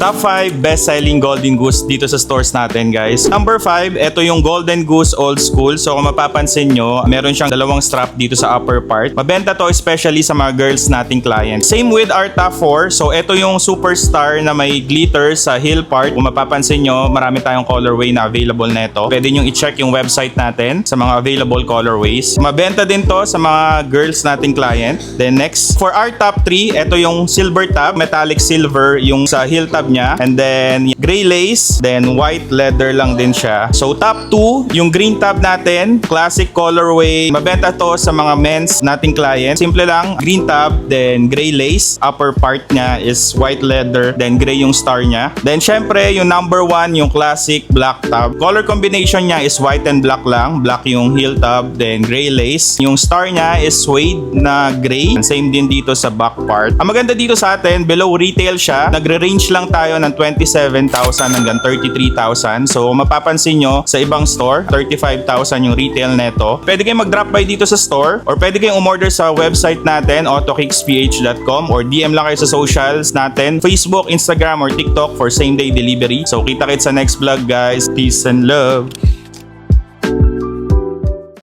Top 5 best-selling Golden Goose dito sa stores natin, guys. Number 5, ito yung Golden Goose Old School. So kung mapapansin nyo, meron siyang dalawang strap dito sa upper part. Mabenta to especially sa mga girls nating clients. Same with our top 4. So ito yung Superstar na may glitter sa heel part. Kung mapapansin nyo, marami tayong colorway na available neto. Pwede nyo i-check yung website natin sa mga available colorways. Mabenta din to sa mga girls nating client. Then next, for our top 3, ito yung silver tab, metallic silver yung sa heel tab niya. And then gray lace, then white leather lang din siya. So top 2, yung green tab natin, classic colorway. Mabenta to sa mga men's nating client. Simple lang, green tab, then gray lace. Upper part niya is white leather, then gray yung star niya. Then syempre, yung number 1, yung classic black tab. Color combination niya is white and black lang. Black yung heel tab, then gray lace. Yung star niya is suede na gray. Same din dito sa back part. Ang maganda dito sa atin, below retail siya. Nagre-range lang tayo ng 27,000 hanggang 33,000. So mapapansin nyo sa ibang store, 35,000 yung retail neto. Pwede kayong mag-drop by dito sa store or pwede kayong umorder sa website natin, autokicksph.com, or DM lang kayo sa socials natin, Facebook, Instagram, or TikTok for same-day delivery. So kita-kits sa next vlog, guys. Peace and love!